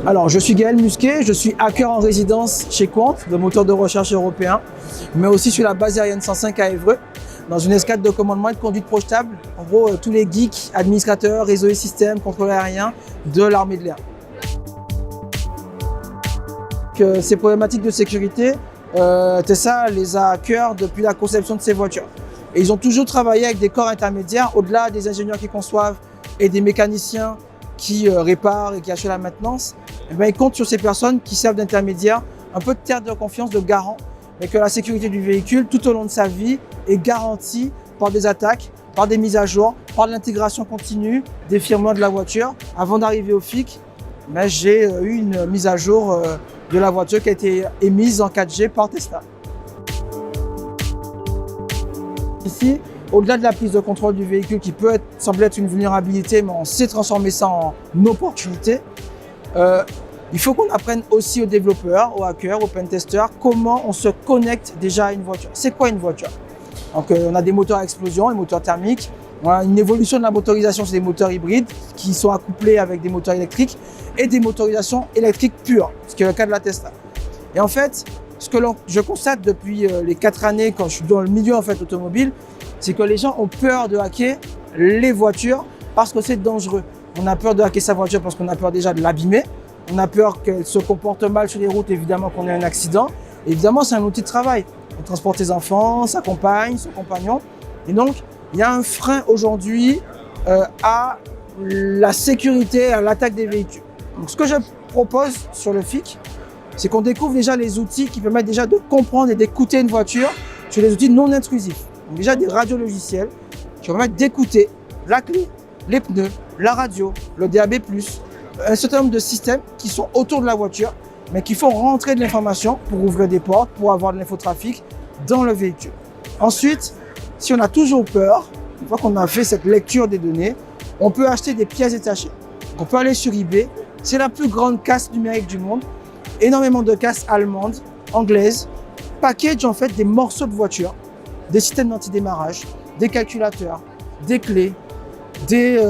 Alors, je suis Gaël Musquet, je suis hacker en résidence chez Quant, le moteur de recherche européen, mais aussi sur la base aérienne 105 à Évreux, dans une escadre de commandement et de conduite projetable. En gros, tous les geeks, administrateurs, réseaux et systèmes, contrôleurs aériens de l'armée de l'air. Ces problématiques de sécurité, Tessa les a à cœur depuis la conception de ces voitures. Et ils ont toujours travaillé avec des corps intermédiaires, au-delà des ingénieurs qui conçoivent et des mécaniciens qui réparent et qui assurent la maintenance. Et bien, ils comptent sur ces personnes qui servent d'intermédiaires, un peu de tiers de confiance, de garant, mais que la sécurité du véhicule, tout au long de sa vie, est garantie par des attaques, par des mises à jour, par de l'intégration continue des firmware de la voiture. Avant d'arriver au FIC, j'ai eu une mise à jour de la voiture qui a été émise en 4G par Tesla. Ici, au-delà de la prise de contrôle du véhicule qui peut sembler être une vulnérabilité, mais on sait transformer ça en opportunité, il faut qu'on apprenne aussi aux développeurs, aux hackers, aux pentesters, comment on se connecte déjà à une voiture. C'est quoi une voiture? Donc, on a des moteurs à explosion, des moteurs thermiques. On a une évolution de la motorisation sur des moteurs hybrides qui sont accouplés avec des moteurs électriques et des motorisations électriques pures, ce qui est le cas de la Tesla. Et en fait, ce que je constate depuis les 4 années quand je suis dans le milieu automobile, c'est que les gens ont peur de hacker les voitures parce que c'est dangereux. On a peur de hacker sa voiture parce qu'on a peur déjà de l'abîmer. On a peur qu'elle se comporte mal sur les routes, évidemment qu'on ait un accident. Et évidemment, c'est un outil de travail. On transporte ses enfants, sa compagne, son compagnon. Et donc, il y a un frein aujourd'hui à la sécurité, à l'attaque des véhicules. Donc, ce que je propose sur le FIC, c'est qu'on découvre déjà les outils qui permettent déjà de comprendre et d'écouter une voiture sur les outils non intrusifs. Donc, déjà des radiologiciels qui permettent d'écouter la clé, les pneus, la radio, le DAB+, un certain nombre de systèmes qui sont autour de la voiture, mais qui font rentrer de l'information pour ouvrir des portes, pour avoir de l'infotrafic dans le véhicule. Ensuite, si on a toujours peur, une fois qu'on a fait cette lecture des données, on peut acheter des pièces détachées. On peut aller sur eBay, c'est la plus grande casse numérique du monde. Énormément de casses allemandes, anglaises, package en fait des morceaux de voiture, des systèmes d'antidémarrage, des calculateurs, des clés, des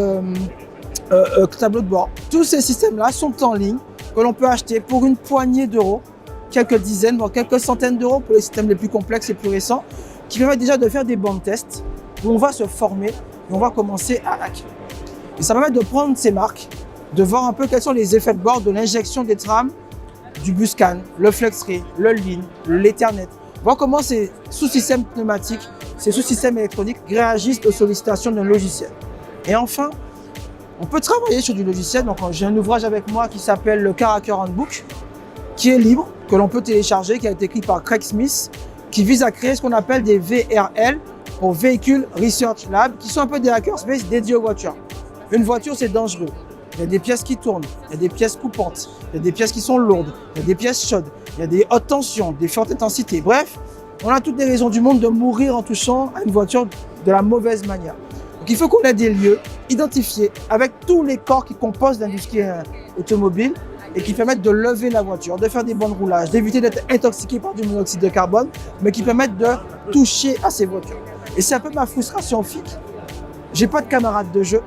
tableaux de bord. Tous ces systèmes-là sont en ligne, que l'on peut acheter pour une poignée d'euros, quelques dizaines, voire quelques centaines d'euros pour les systèmes les plus complexes et plus récents, qui permettent déjà de faire des bancs de tests où on va se former et on va commencer à hacker. Et ça permet de prendre ces marques, de voir un peu quels sont les effets de bord de l'injection des trames, du Buscan, le FlexRay, le Lean, l'Ethernet. Voir comment ces sous-systèmes pneumatiques, ces sous-systèmes électroniques réagissent aux sollicitations d'un logiciel. Et enfin, on peut travailler sur du logiciel. Donc, j'ai un ouvrage avec moi qui s'appelle le Car Hacker Handbook, qui est libre, que l'on peut télécharger, qui a été écrit par Craig Smith, qui vise à créer ce qu'on appelle des VRL, pour Vehicle Research Lab, qui sont un peu des hackerspace dédiés aux voitures. Une voiture, c'est dangereux. Il y a des pièces qui tournent, il y a des pièces coupantes, il y a des pièces qui sont lourdes, il y a des pièces chaudes, il y a des hautes tensions, des fortes intensités. Bref, on a toutes les raisons du monde de mourir en touchant à une voiture de la mauvaise manière. Donc il faut qu'on ait des lieux identifiés avec tous les corps qui composent l'industrie automobile et qui permettent de lever la voiture, de faire des bons roulages, d'éviter d'être intoxiqué par du monoxyde de carbone, mais qui permettent de toucher à ces voitures. Et c'est un peu ma frustration FIC. J'ai pas de camarades de jeu.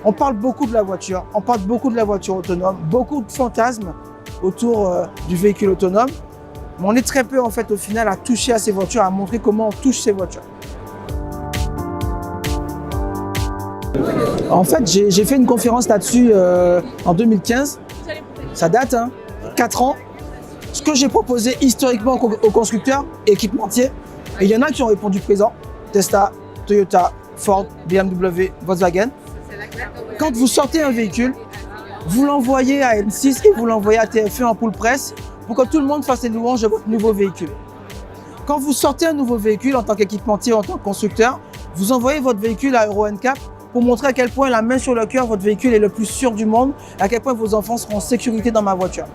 On parle beaucoup de la voiture, on parle beaucoup de la voiture autonome, beaucoup de fantasmes autour du véhicule autonome, mais on est très peu en fait au final à toucher à ces voitures, à montrer comment on touche ces voitures. En fait, j'ai fait une conférence là-dessus en 2015, ça date, 4 ans. Ce que j'ai proposé historiquement aux constructeurs, équipementiers, et il y en a qui ont répondu présent, Tesla, Toyota, Ford, BMW, Volkswagen. Quand vous sortez un véhicule, vous l'envoyez à M6 et vous l'envoyez à TF1 en pool presse pour que tout le monde fasse les louanges de votre nouveau véhicule. Quand vous sortez un nouveau véhicule en tant qu'équipementier, en tant que constructeur, vous envoyez votre véhicule à Euro NCAP pour montrer à quel point, la main sur le cœur, votre véhicule est le plus sûr du monde, à quel point vos enfants seront en sécurité dans ma voiture.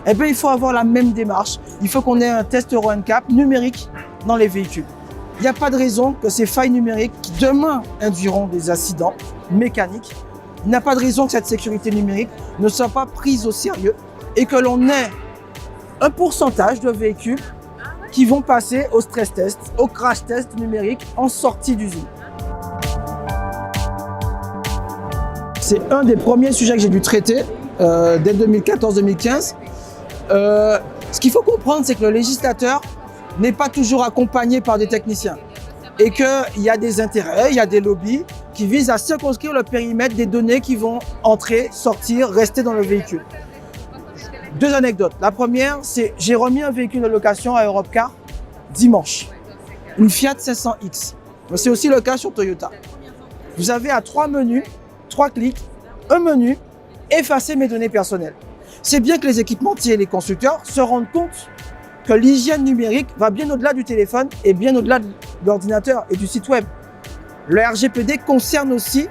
Eh bien, il faut avoir la même démarche. Il faut qu'on ait un test Euro NCAP numérique dans les véhicules. Il n'y a pas de raison que ces failles numériques qui demain induiront des accidents mécaniques, il n'y a pas de raison que cette sécurité numérique ne soit pas prise au sérieux et que l'on ait un pourcentage de véhicules qui vont passer au stress test, au crash test numérique en sortie d'usine. C'est un des premiers sujets que j'ai dû traiter dès 2014-2015. Ce qu'il faut comprendre, c'est que le législateur n'est pas toujours accompagné par des techniciens et qu'il y a des intérêts, il y a des lobbies qui visent à circonscrire le périmètre des données qui vont entrer, sortir, rester dans le véhicule. Deux anecdotes. La première, c'est j'ai remis un véhicule de location à Europcar dimanche, une Fiat 500X. C'est aussi le cas sur Toyota. Vous avez à 3 menus, 3 clics, un menu, effacer mes données personnelles. C'est bien que les équipementiers et les constructeurs se rendent compte que l'hygiène numérique va bien au-delà du téléphone et bien au-delà de l'ordinateur et du site web. Le RGPD concerne aussi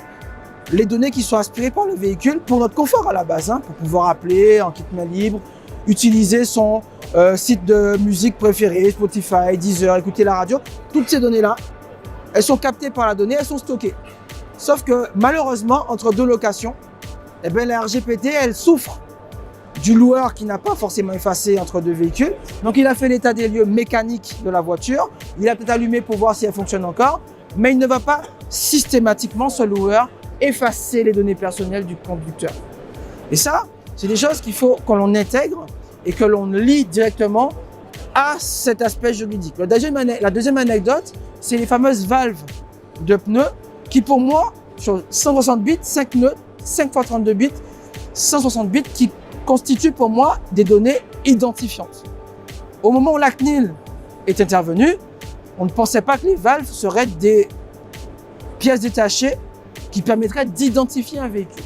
les données qui sont aspirées par le véhicule pour notre confort à la base, pour pouvoir appeler en kit main libre, utiliser son site de musique préféré, Spotify, Deezer, écouter la radio. Toutes ces données-là, elles sont captées par la donnée, elles sont stockées. Sauf que malheureusement, entre deux locations, la RGPD, elle souffre du loueur qui n'a pas forcément effacé entre deux véhicules. Donc il a fait l'état des lieux mécaniques de la voiture, il a peut-être allumé pour voir si elle fonctionne encore, mais il ne va pas systématiquement, ce loueur, effacer les données personnelles du conducteur. Et ça, c'est des choses qu'il faut que l'on intègre et que l'on lie directement à cet aspect juridique. La deuxième anecdote, c'est les fameuses valves de pneus qui, pour moi, sur 160 bits, 5 nœuds, 5 x 32 bits, 160 bits, qui constituent pour moi des données identifiantes. Au moment où la CNIL est intervenue, on ne pensait pas que les valves seraient des pièces détachées qui permettraient d'identifier un véhicule.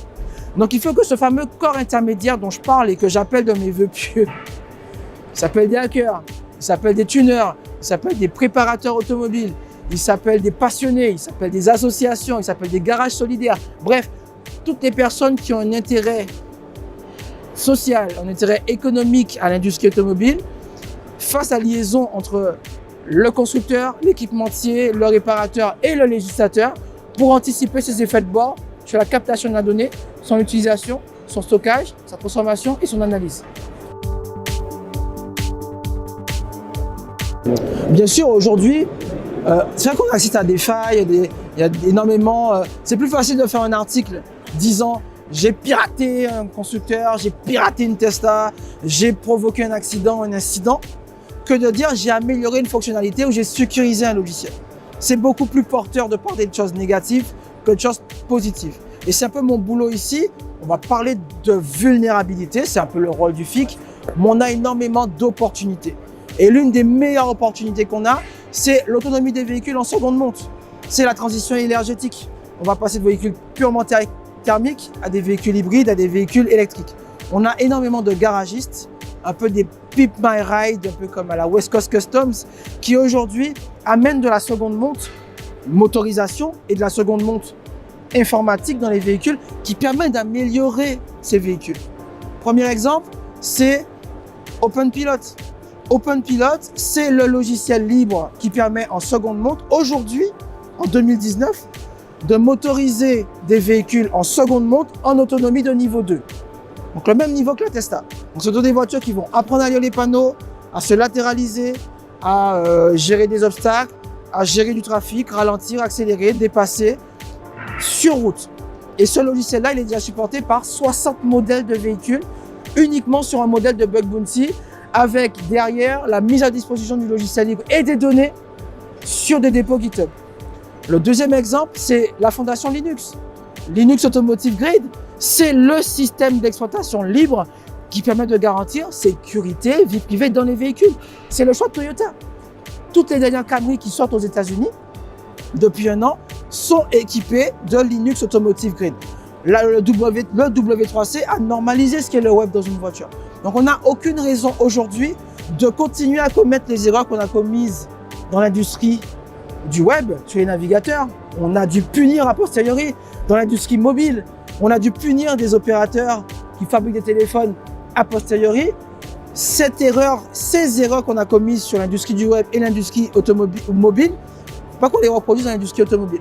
Donc il faut que ce fameux corps intermédiaire dont je parle et que j'appelle de mes vœux pieux, il s'appelle des hackers, il s'appelle des tuneurs, il s'appelle des préparateurs automobiles, il s'appelle des passionnés, il s'appelle des associations, il s'appelle des garages solidaires. Bref, toutes les personnes qui ont un intérêt social, un intérêt économique à l'industrie automobile, face à la liaison entre le constructeur, l'équipementier, le réparateur et le législateur pour anticiper ces effets de bord sur la captation de la donnée, son utilisation, son stockage, sa transformation et son analyse. Bien sûr, aujourd'hui, c'est vrai qu'on assiste à des failles, il y a énormément... c'est plus facile de faire un article disant « j'ai piraté un constructeur, j'ai piraté une Tesla, j'ai provoqué un accident, un incident », que de dire « j'ai amélioré une fonctionnalité ou j'ai sécurisé un logiciel ». C'est beaucoup plus porteur de parler de choses négatives que de choses positives. Et c'est un peu mon boulot ici. On va parler de vulnérabilité, c'est un peu le rôle du FIC, mais on a énormément d'opportunités. Et l'une des meilleures opportunités qu'on a, c'est l'autonomie des véhicules en seconde monte. C'est la transition énergétique. On va passer de véhicules purement thermiques à des véhicules hybrides, à des véhicules électriques. On a énormément de garagistes, un peu des Pimp My Ride, un peu comme à la West Coast Customs, qui aujourd'hui amènent de la seconde monte motorisation et de la seconde monte informatique dans les véhicules qui permettent d'améliorer ces véhicules. Premier exemple, c'est OpenPilot. OpenPilot, c'est le logiciel libre qui permet en seconde monte, aujourd'hui, en 2019, de motoriser des véhicules en seconde monte en autonomie de niveau 2. Donc le même niveau que la Tesla. Donc ce sont des voitures qui vont apprendre à lire les panneaux, à se latéraliser, à gérer des obstacles, à gérer du trafic, ralentir, accélérer, dépasser sur route. Et ce logiciel-là, il est déjà supporté par 60 modèles de véhicules, uniquement sur un modèle de Bug Bounty, avec derrière la mise à disposition du logiciel libre et des données sur des dépôts GitHub. Le deuxième exemple, c'est la fondation Linux. Linux Automotive Grade, c'est le système d'exploitation libre qui permet de garantir sécurité, vie privée dans les véhicules. C'est le choix de Toyota. Toutes les dernières Camry qui sortent aux États-Unis depuis un an sont équipées de Linux Automotive Grade. Là, le W3C a normalisé ce qu'est le web dans une voiture. Donc, on n'a aucune raison aujourd'hui de continuer à commettre les erreurs qu'on a commises dans l'industrie du web, sur les navigateurs. On a dû punir a posteriori dans l'industrie mobile. On a dû punir des opérateurs qui fabriquent des téléphones a posteriori. Ces erreurs qu'on a commises sur l'industrie du web et l'industrie automobile, pas qu'on les reproduise dans l'industrie automobile.